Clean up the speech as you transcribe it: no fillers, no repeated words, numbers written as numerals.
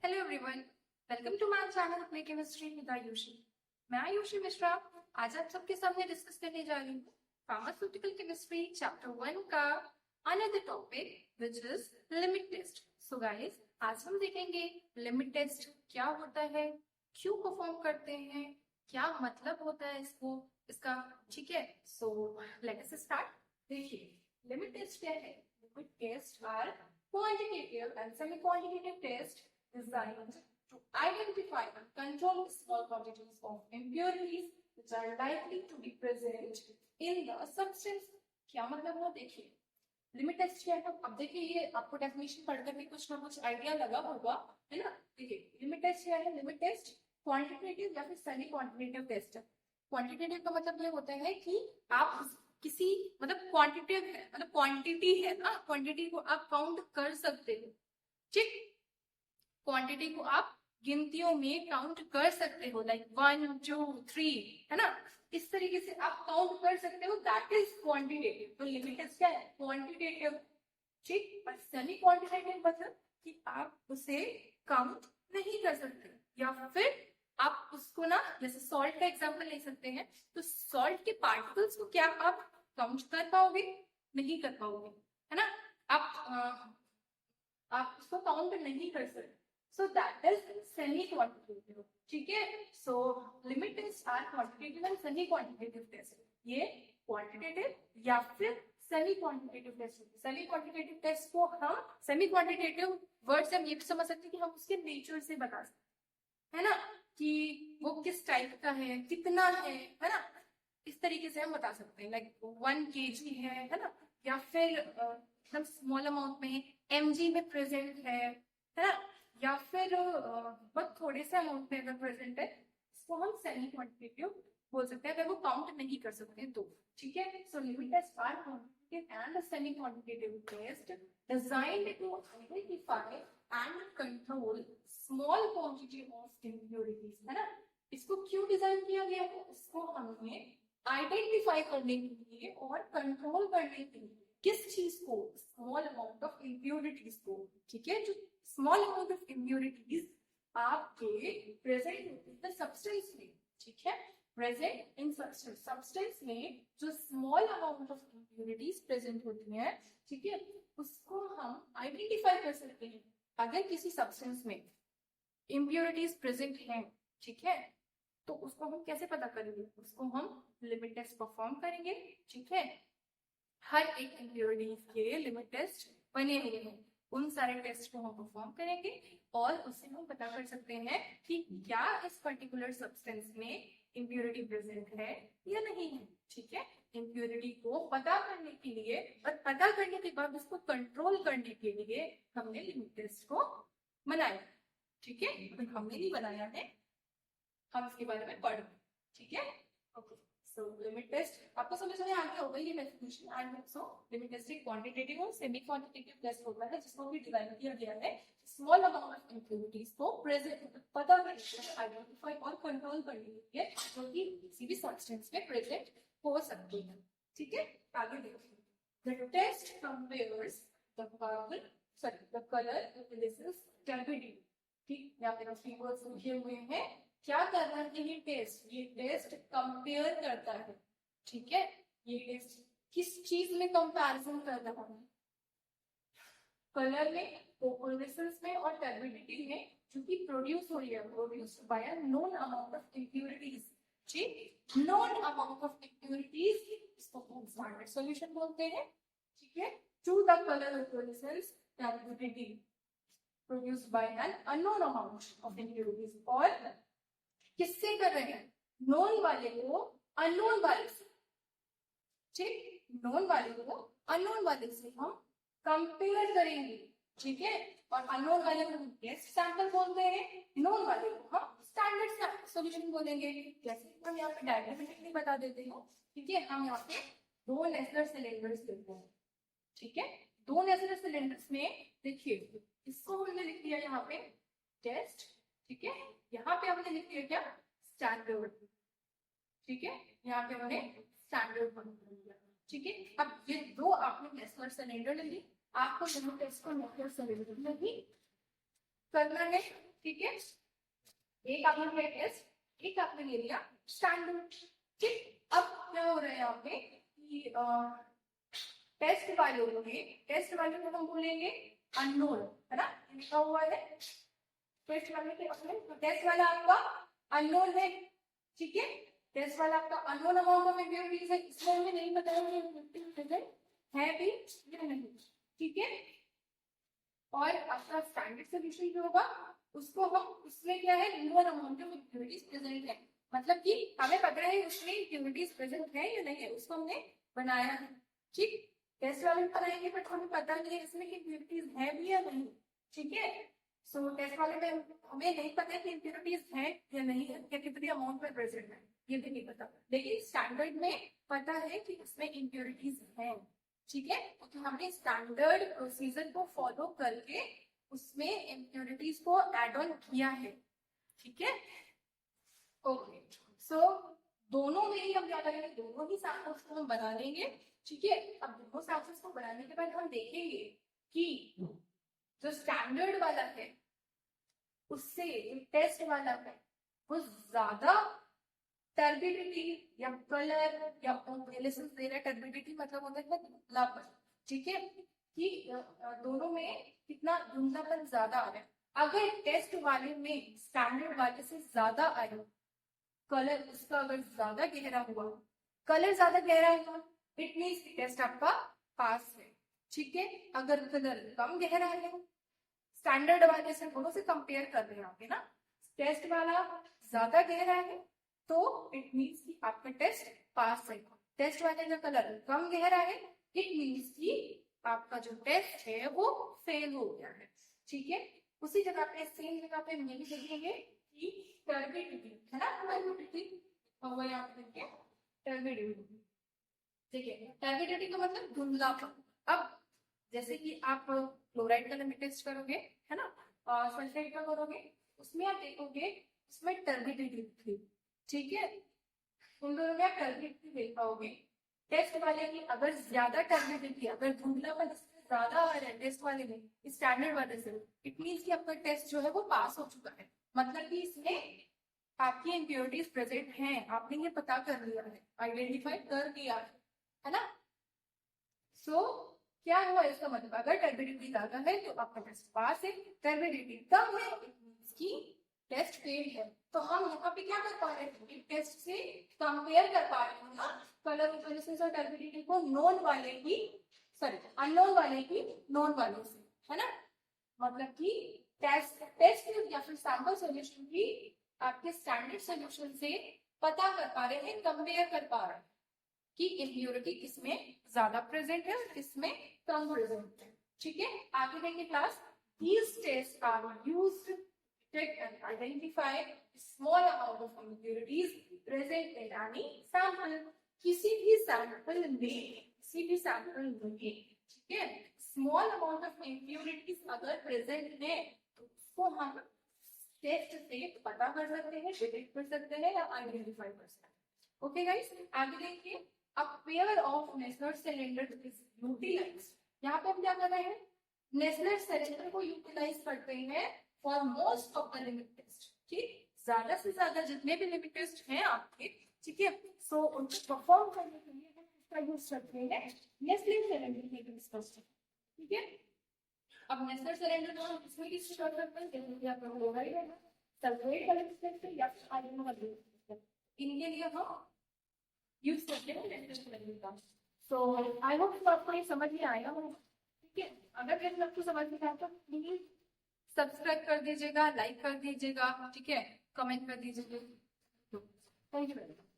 Hello everyone, welcome to my channel play chemistry with Ayushi. मैं आयुषी मिश्रा आज आप सबके सामने डिस्कस करने जा रही हूँ फार्मास्यूटिकल केमिस्ट्री चैप्टर 1 का another topic which is limit test. So guys, आज हम देखेंगे लिमिट टेस्ट क्या होता है, क्यों परफॉर्म करते हैं, क्या मतलब होता है इसका। ठीक है, सो लेट अस स्टार्ट। देखिए, लिमिट टेस्ट क्या है? Limit test are quantitative and semi-quantitative test designed to identify and control small quantities of impurities which are likely to be present in the substance। क्या मतलब है? देखिए, limit test क्या है? अब देखिए, ये आपको डेफिनेशन पढ़कर भी कुछ ना कुछ आइडिया लगा होगा, है ना। देखिए, लिमिट टेस्ट क्या है? लिमिट टेस्ट क्वांटिटेटिव या फिर सेमी क्वांटिटेटिव टेस्ट है। क्वांटिटेटिव का मतलब ये होता है कि आप किसी मतलब क्वांटिटेटिव है, मतलब क्वांटिटी है ना, क्वांटिटी को आप काउंट कर सकते हो। ठीक, क्वांटिटी को आप गिनतियों में काउंट कर सकते हो, लाइक 1 2 3, है ना। इस तरीके से आप काउंट कर सकते हो, दैट इज क्वांटिटेटिव। तो लिमिट टेस्ट क्या है? क्वांटिटेटिव। ठीक, और सेमी क्वांटिटेटिव मतलब कि आप उसे काउंट नहीं कर सकते, या फिर आप उसको ना, जैसे सॉल्ट का एग्जांपल ले सकते हैं, तो सॉल्ट के पार्टिकल्स को क्या आप काउंट कर पाओगे? नहीं कर पाओगे, है ना। आप उसको काउंट नहीं कर सकते। So that is semi quantitative. ठीक है, so limit test are quantitative and semi quantitative test. ये क्वांटिटेटिव या फिर semi quantitative test. Semi quantitative test को हम, सेमी क्वांटिटेटिव वर्ड से हम ये भी समझ सकते हैं कि हम उसके नेचर से बता सकते हैं, है ना, कि वो किस टाइप का है, कितना है ना। इस तरीके से हम बता सकते हैं, लाइक 1 kg है ना, या फिर एकदम स्मॉल अमाउंट में mg में प्रेजेंट है ना, या फिर बहुत थोड़े से अमाउंट में अगर प्रेजेंट है, इसको हम सेमी क्वांटिटेटिव बोल सकते हैं, अगर वो काउंट नहीं कर सकते तो। ठीक है, so limit test are quantitative and semi quantitative test designed to identify and control small quantity of impurities, है ना। इसको क्यों डिजाइन किया गया है? इसको हमने आइडेंटिफाई करने के लिए और कंट्रोल करने के लिए। किस चीज को? स्मॉल अमाउंट ऑफ इम्प्योरिटीज को। ठीक है, जो स्मॉल अमाउंट ऑफ इम्प्योरिटीज आपके प्रेजेंट इन द सब्सटेंस में, ठीक है, प्रेजेंट इन सब्सटेंस में जो small amount of impurities present होती हैं, ठीक है, उसको हम आइडेंटिफाई कर सकते हैं। अगर किसी सब्सटेंस में इम्प्योरिटीज प्रेजेंट हैं, ठीक है, तो उसको हम कैसे पता करेंगे? उसको हम लिमिट टेस्ट परफॉर्म करेंगे। ठीक है, हर एक इम्प्योरिटीज के लिमिट टेस्ट बने हुए हैं, उन सारे टेस्ट को हम परफॉर्म करेंगे और उससे हम पता कर सकते हैं कि क्या इस पर्टिकुलर सब्सटेंस में इम्प्योरिटी प्रेजेंट है या नहीं है। ठीक है, इम्प्योरिटी को पता करने के लिए और पता करने के बाद उसको कंट्रोल करने के लिए हमने लिमिट टेस्ट को बनाया। ठीक है, हमने नहीं बनाया है, हम इसके बारे में पढ़। ठीक है, ओके। सो लिमिट टेस्ट आपको समझ में आ गया होगा, ये definition. And also limit test एक क्वांटिटेटिव और सेमी क्वांटिटेटिव टेस्ट होता है, जिसको भी डिजाइन किया गया है स्मॉल अमाउंट ऑफ इम्प्योरिटीज को प्रेजेंट पता करने, आइडेंटिफाई और कंट्रोल करने के लिए, जो कि किसी भी सब्सटेंस में प्रेजेंट हो सकती है। ठीक है, आगे देखिए, the test compares the carbon the colour analysis turbidity. ठीक, यहाँ पे कीवर्ड्स लिखे हुए हैं। क्या कर रहा है ये टेस्ट? ये टेस्ट कंपेयर करता है। ठीक है, ये टेस्ट किस चीज में कंपैरिजन कर रहा है? कलर में, पोपोलिसेंस में और टर्बिडिटी में, जो कि प्रोड्यूस हो रही है, produced by a known amount of impurities. ठीक, नोन अमाउंट ऑफ इम्प्योरिटीज, इसको हम स्टैंडर्ड सॉल्यूशन बोलते हैं। ठीक है, to the colour opalescence turbidity produced by an unknown amount of impurities. और किससे कर रहे हैं? नोन वाले को अननोन वाले से। ठीक, नोन वाले को अननोन वाले से हम कंपेयर करेंगे। ठीक है, और अननोन वाले को हम टेस्ट सैंपल बोलते हैं, नोन वाले को हम स्टैंडर्ड सॉल्यूशन बोलेंगे। जैसे हम यहाँ पे डायग्रामेटिकली बता देते हैं। ठीक है, हम यहाँ पे 2 नेचुरल सिलेंडर्स देते हैं। ठीक है, 2 नेचुरल सिलेंडर्स में देखिए, इसको हमने लिख दिया यहाँ पे टेस्ट। ठीक है, यहाँ पे हमने लिख दिया क्या? स्टैंडर्ड। ठीक है, यहाँ पे हमने स्टैंडर्ड बना दिया। ठीक है, अब ये 2 आपने नेचुरल सिलेंडर ले ली, आपको लिमिट टेस्ट को नेचुरल सिलेंडर में ही करना है। ठीक है, एक आपने लिया टेस्ट, एक आपने ले लिया स्टैंडर्ड। ठीक, अब क्या हो रहा है यहाँ पे कि टेस्ट वालों में हम बोलेंगे अननोन, है ना, लिखा हुआ है टेस्ट वाले के अपने, तो टेस्ट वाला आपका अननोन है। ठीक है, टेस्ट वाला आपका अननोन अमाउंट ऑफ इम्प्योरिटीज है, इसमें हमें नहीं पता है भी या नहीं। ठीक है, और आपका स्टैंडर्ड सोल्यूशन जो होगा उसको हम, उसमें क्या है, lower amount of impurities present है, मतलब कि हमें पता है उसमें इम्प्योरिटीज प्रेजेंट है या नहीं है, उसको हमने बनाया है। ठीक, टेस्ट वाले में बनाएंगे बट हमें पता नहीं है इसमें इम्प्योरिटीज है भी या नहीं। ठीक है, सो टेस्ट वाले में हमें नहीं पता कि इम्प्योरिटीज है या नहीं है, या कितनी अमाउंट में प्रेजेंट है ये भी नहीं पता, लेकिन स्टैंडर्ड में पता है कि इसमें इम्प्योरिटीज है। ठीक है, तो हमने स्टैंडर्ड प्रोसीजर को फॉलो करके उसमें इम्प्योरिटीज को एड ऑन किया है। ठीक है, ओके, सो दोनों में ही हम क्या करेंगे, दोनों ही सैंपल्स को हम बना लेंगे। ठीक है, अब दोनों सैंपल्स को बनाने के बाद हम देखेंगे कि जो स्टैंडर्ड वाला है उससे टेस्ट वाला है वो ज्यादा टर्बिडिटी या कलर या एनालिसिस दे रहा है। टर्बिडिटी मतलब होता है धुंधलापन। ठीक है, कि दोनों में कितना धुंधलापन ज्यादा आ रहा है। अगर टेस्ट वाले में स्टैंडर्ड वाले से ज्यादा आया, कलर उसका अगर ज्यादा गहरा हुआ, कलर ज्यादा गहरा हुआ, इट मीन्स टेस्ट आपका पास है। ठीक है, अगर कलर कम गहरा है, स्टैंडर्ड वाले से दोनों से कंपेयर कर रहे हैं आपके ना, टेस्ट वाला ज्यादा गहरा है तो इट मीन्स कि आपका टेस्ट पास है। टेस्ट वाले का कलर कम गहरा है, इट मीन्स कि आपका जो टेस्ट है वो फेल हो गया है। ठीक है, उसी जगह पे सेम जगह पे हम ये भी देखेंगे कि टर्बिडिटी है ना, टर्बिडिटी और यहाँ पे देखिए टर्बिडिटी। ठीक है, टर्बिडिटी का मतलब धुंधलापन। अब जैसे कि आप क्लोराइड का लिमिट टेस्ट करोगे, है ना, और सल्फेट का करोगे, उसमें आप देखोगे उसमें टर्बिडिटी थी। ठीक है, उन दोनों में आप टर्बिडिटी देख पाओगे। टेस्ट वाले की अगर ज्यादा टर्बिडिटी, अगर धुंधलापन ज्यादा आ रहा है टेस्ट वाले में स्टैंडर्ड वाले से, इट मीन्स कि आपका टेस्ट जो है वो पास हो चुका है, मतलब कि इसमें आपकी इम्प्योरिटीज प्रेजेंट हैं, आपने ये पता कर लिया है, आइडेंटिफाई कर लिया है ना। सो क्या हुआ इसका मतलब, अगर टर्बिडिटी ज्यादा है तो आपका टेस्ट पास है, टर्बिडिटी कम है इसकी टेस्ट फेल है। तो हम यहाँ पे क्या कर पा रहे हैं, टेस्ट से कंपेयर कर पा रहे हैं ना कलर एनालिसिस और टर्बिडिटी को नोन वाले की, सॉरी अननोन वाले की नोन वाले से, है ना, मतलब कि टेस्ट या फिर सैंपल सॉल्यूशन की आपके स्टैंडर्ड सॉल्यूशन से पता कर पा रहे हैं, कंपेयर कर पा रहे हैं कि इम्प्योरिटी किसमें ज्यादा प्रेजेंट है और किसमें कम प्रेजेंट है। ठीक है, आगे देखेंगे class, these tests are used to detect and identify small amount of impurities present in any sample। किसी भी सैंपल में ठीक है, स्मॉल अमाउंट ऑफ इम्प्योरिटीज अगर प्रेजेंट है तो उसको हम टेस्ट से पता कर सकते हैं, डिटेक्ट कर सकते हैं या आइडेंटिफाई कर सकते हैं। ओके गाइस, आगे देखिए, a pair of Nesler cylinder is utilized। यहाँ पे हम क्या कर रहे हैं, नेस्लर सिलेंडर को यूटिलाइज करते हैं for most of the limit test. ठीक, ज्यादा से ज्यादा जितने भी लिमिट टेस्ट हैं आपके, ठीक है, सो उनको परफॉर्म करने के लिए हम इसका यूज करते हैं नेस्ले सिलेंडर के डिस्कस। ठीक है, अब नेस्लर सिलेंडर को हम इसमें किस कर सकते हैं, जैसे कि आपको क्लोराइड है ना, सल्फेट का लिमिट या आयरन का लिमिट, इनके लिए हम यूज करते हैं नेस्लर सिलेंडर का। सो आई होप आपको ये समझ में आएगा। ठीक है, अगर फिर आपको समझ में आया तो प्लीज सब्सक्राइब कर दीजिएगा, लाइक कर दीजिएगा, ठीक है, कमेंट कर दीजिएगा। Thank you very much.